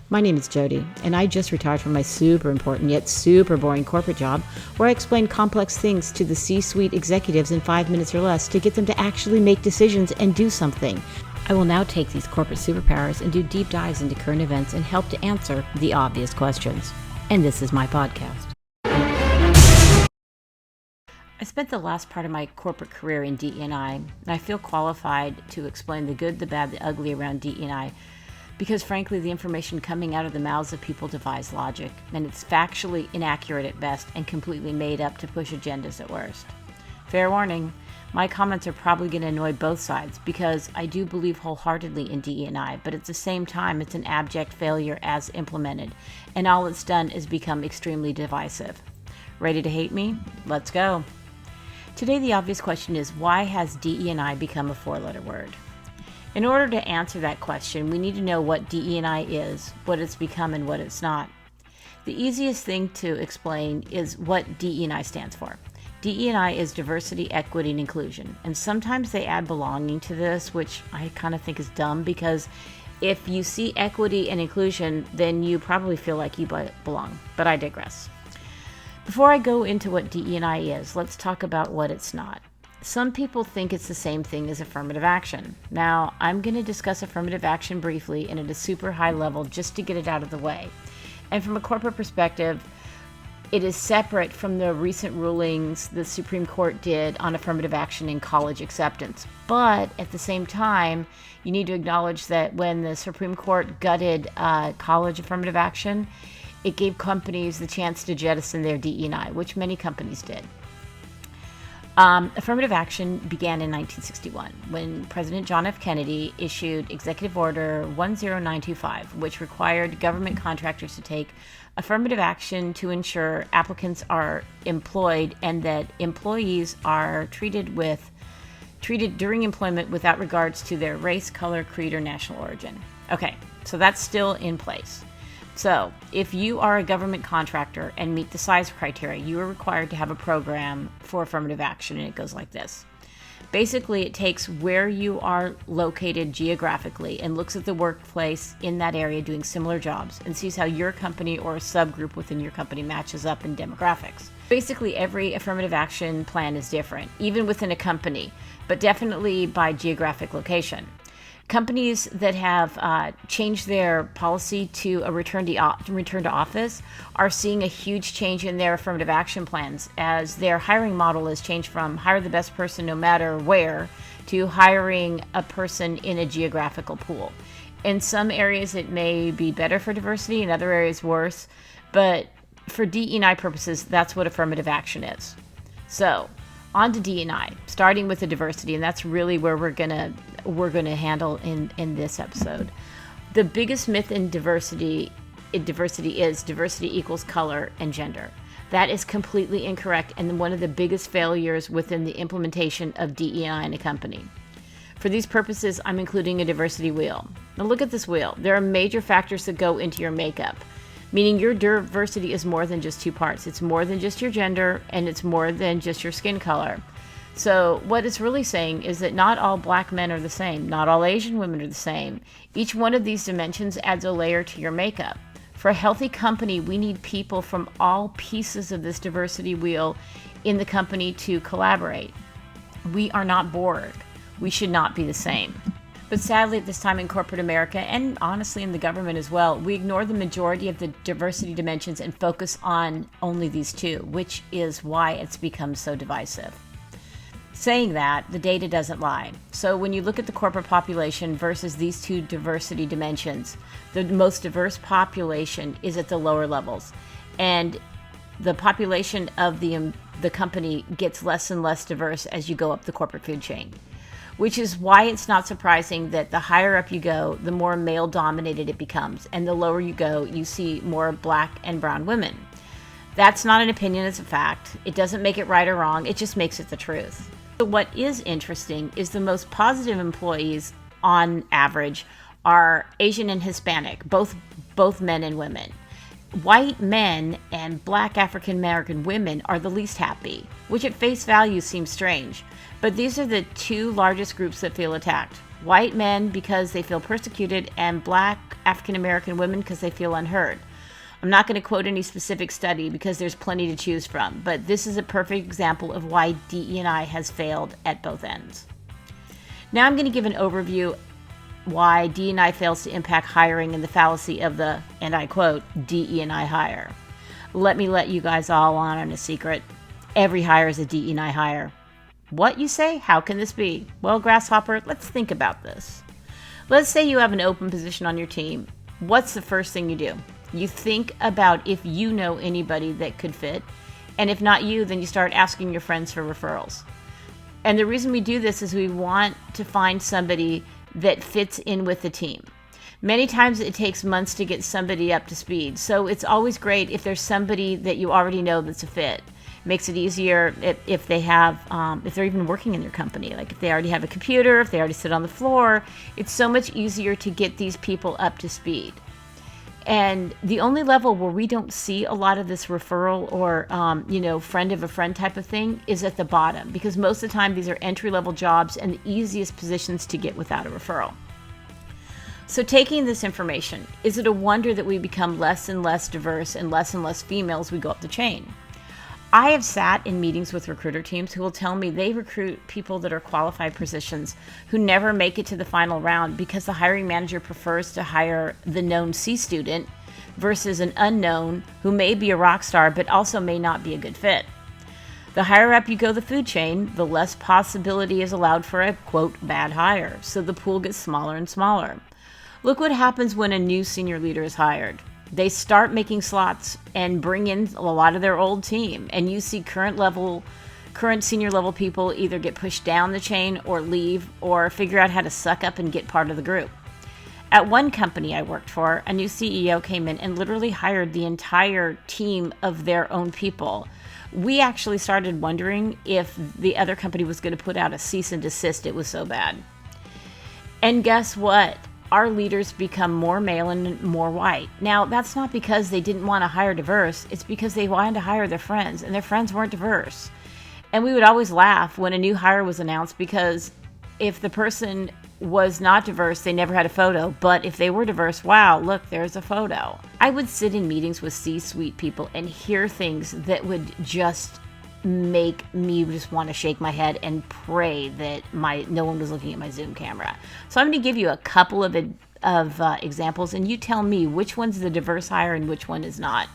My name is Jody, and I just retired from my super important yet super boring corporate job where I explain complex things to the C-suite executives in 5 minutes or less to get them to actually make decisions and do something. I will now take these corporate superpowers and do deep dives into current events and help to answer the obvious questions. And this is my podcast. I spent the last part of my corporate career in DE&I, and I feel qualified to explain the good, the bad, the ugly around DE&I because, frankly, the information coming out of the mouths of people defies logic, and it's factually inaccurate at best and completely made up to push agendas at worst. Fair warning, my comments are probably going to annoy both sides because I do believe wholeheartedly in DE&I, but at the same time, it's an abject failure as implemented, and all it's done is become extremely divisive. Ready to hate me? Let's go. Today, the obvious question is, why has DE&I become a four-letter word? In order to answer that question, we need to know what DE&I is, what it's become, and what it's not. The easiest thing to explain is what DE&I stands for. DE&I is diversity, equity, and inclusion, and sometimes they add belonging to this, which I kind of think is dumb because if you see equity and inclusion, then you probably feel like you belong, but I digress. Before I go into what DE&I is, let's talk about what it's not. Some people think it's the same thing as affirmative action. Now, I'm going to discuss affirmative action briefly and at a super high level just to get it out of the way. And from a corporate perspective, it is separate from the recent rulings the Supreme Court did on affirmative action in college acceptance. But at the same time, you need to acknowledge that when the Supreme Court gutted college affirmative action, it gave companies the chance to jettison their DE&I, which many companies did. Affirmative action began in 1961 when President John F. Kennedy issued Executive Order 10925, which required government contractors to take affirmative action to ensure applicants are employed and that employees are treated during employment without regards to their race, color, creed, or national origin. Okay, so that's still in place. So, if you are a government contractor and meet the size criteria, you are required to have a program for affirmative action, and it goes like this. Basically, it takes where you are located geographically and looks at the workplace in that area doing similar jobs and sees how your company or a subgroup within your company matches up in demographics. Basically, every affirmative action plan is different, even within a company, but definitely by geographic location. Companies that have changed their policy to a return to office are seeing a huge change in their affirmative action plans as their hiring model has changed from hire the best person no matter where to hiring a person in a geographical pool. In some areas it may be better for diversity, in other areas worse, but for DE&I purposes, that's what affirmative action is. So, on to DE&I, starting with the diversity, and that's really where we're gonna handle in this episode. The biggest myth in diversity is diversity equals color and gender. That is completely incorrect and one of the biggest failures within the implementation of DE&I in a company. For these purposes, I'm including a diversity wheel. Now look at this wheel. There are major factors that go into your makeup, meaning your diversity is more than just two parts. It's more than just your gender, and it's more than just your skin color. So what it's really saying is that not all black men are the same. Not all Asian women are the same. Each one of these dimensions adds a layer to your makeup. For a healthy company, we need people from all pieces of this diversity wheel in the company to collaborate. We are not Borg. We should not be the same. But sadly, at this time in corporate America, and honestly in the government as well, we ignore the majority of the diversity dimensions and focus on only these two, which is why it's become so divisive. Saying that, the data doesn't lie. So when you look at the corporate population versus these two diversity dimensions, the most diverse population is at the lower levels. And the population of the company gets less and less diverse as you go up the corporate food chain. Which is why it's not surprising that the higher up you go, the more male-dominated it becomes. And the lower you go, you see more black and brown women. That's not an opinion, it's a fact. It doesn't make it right or wrong, it just makes it the truth. But what is interesting is the most positive employees, on average, are Asian and Hispanic, both men and women. white men and black African American women are the least happy, which at face value seems strange. But these are the two largest groups that feel attacked. White men because they feel persecuted, and black African American women because they feel unheard. I'm not going to quote any specific study because there's plenty to choose from, but this is a perfect example of why DE&I has failed at both ends. Now I'm going to give an overview why DE&I fails to impact hiring and the fallacy of the, and I quote, DE&I hire. Let me let you guys all on a secret. Every hire is a DE&I hire. What, you say? How can this be? Well, Grasshopper, let's think about this. Let's say you have an open position on your team. What's the first thing you do? You think about if you know anybody that could fit. And if not you, then you start asking your friends for referrals. And the reason we do this is we want to find somebody that fits in with the team. Many times it takes months to get somebody up to speed. So it's always great if there's somebody that you already know that's a fit. Makes it easier if they have, if they're even working in your company. Like if they already have a computer, if they already sit on the floor, it's so much easier to get these people up to speed. And the only level where we don't see a lot of this referral or, friend of a friend type of thing is at the bottom, because most of the time these are entry-level jobs and the easiest positions to get without a referral. So taking this information, is it a wonder that we become less and less diverse and less females we go up the chain? I have sat in meetings with recruiter teams who will tell me they recruit people that are qualified positions who never make it to the final round because the hiring manager prefers to hire the known C student versus an unknown who may be a rock star but also may not be a good fit. The higher up you go the food chain, the less possibility is allowed for a, quote, bad hire, so the pool gets smaller and smaller. Look what happens when a new senior leader is hired. They start making slots and bring in a lot of their old team. And you see current senior level people either get pushed down the chain or leave or figure out how to suck up and get part of the group. At one company I worked for, a new CEO came in and literally hired the entire team of their own people. We actually started wondering if the other company was going to put out a cease and desist. It was so bad. And guess what? Our leaders become more male and more white. Now, that's not because they didn't want to hire diverse. It's because they wanted to hire their friends, and their friends weren't diverse. And we would always laugh when a new hire was announced, because if the person was not diverse, they never had a photo. But if they were diverse, wow, look, there's a photo. I would sit in meetings with C-suite people and hear things that would just make me just want to shake my head and pray that no one was looking at my Zoom camera. So I'm going to give you a couple of examples, and you tell me which one's the diverse hire and which one is not.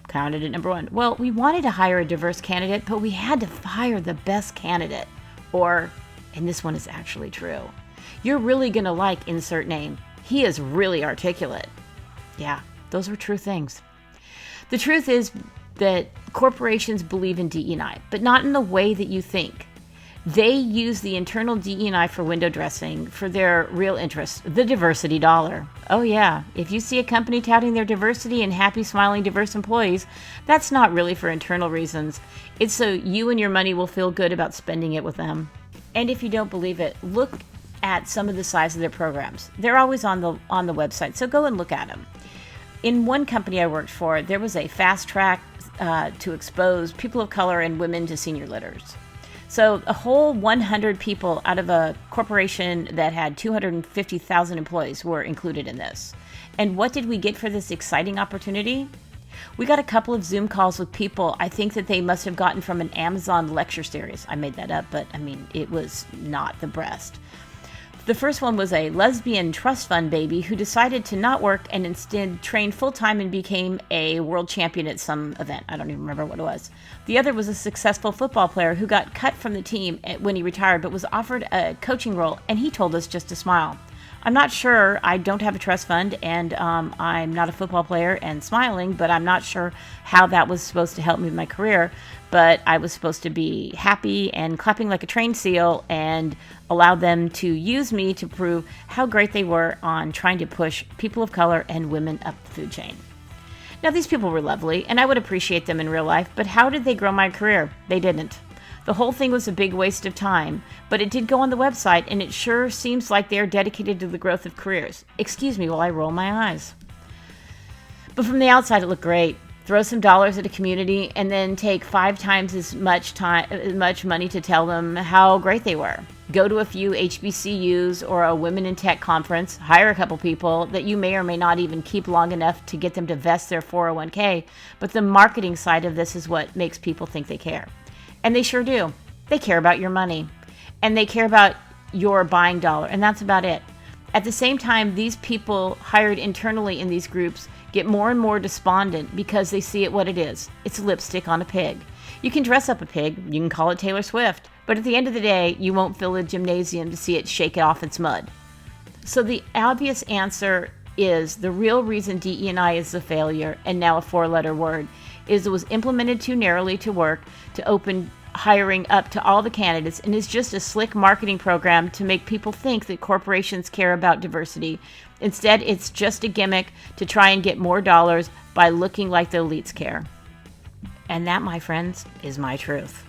Counted at number one. Well, we wanted to hire a diverse candidate, but we had to fire the best candidate. Or, and this one is actually true, you're really going to like insert name. He is really articulate. Yeah, those were true things. The truth is that corporations believe in DE&I, but not in the way that you think. They use the internal DE&I for window dressing for their real interest, the diversity dollar. Oh yeah, if you see a company touting their diversity and happy, smiling, diverse employees, that's not really for internal reasons. It's so you and your money will feel good about spending it with them. And if you don't believe it, look at some of the size of their programs. They're always on the website, so go and look at them. In one company I worked for, there was a fast track to expose people of color and women to senior leaders. So a whole 100 people out of a corporation that had 250,000 employees were included in this. And what did we get for this exciting opportunity? We got a couple of Zoom calls with people I think that they must have gotten from an Amazon lecture series. I made that up, but I mean, it was not the best. The first one was a lesbian trust fund baby who decided to not work and instead trained full-time and became a world champion at some event. I don't even remember what it was. The other was a successful football player who got cut from the team when he retired, but was offered a coaching role, and he told us just to smile. I'm not sure. I don't have a trust fund, and I'm not a football player and smiling, but I'm not sure how that was supposed to help me with my career. But I was supposed to be happy and clapping like a trained seal and allow them to use me to prove how great they were on trying to push people of color and women up the food chain. Now, these people were lovely, and I would appreciate them in real life, but how did they grow my career? They didn't. The whole thing was a big waste of time, but it did go on the website, and it sure seems like they are dedicated to the growth of careers. Excuse me while I roll my eyes. But from the outside, it looked great. Throw some dollars at a community and then take 5 times as much money to tell them how great they were. Go to a few HBCUs or a Women in Tech conference, hire a couple people that you may or may not even keep long enough to get them to vest their 401k, but the marketing side of this is what makes people think they care. And they sure do. They care about your money, and they care about your buying dollar, and that's about it. At the same time, these people hired internally in these groups get more and more despondent because they see it what it is. It's lipstick on a pig. You can dress up a pig, you can call it Taylor Swift, but at the end of the day, you won't fill a gymnasium to see it shake it off its mud. So the obvious answer is the real reason DE&I is a failure, and now a 4-letter word, is it was implemented too narrowly to work to open hiring up to all the candidates, and is just a slick marketing program to make people think that corporations care about diversity. Instead, it's just a gimmick to try and get more dollars by looking like the elites care. And that, my friends, is my truth.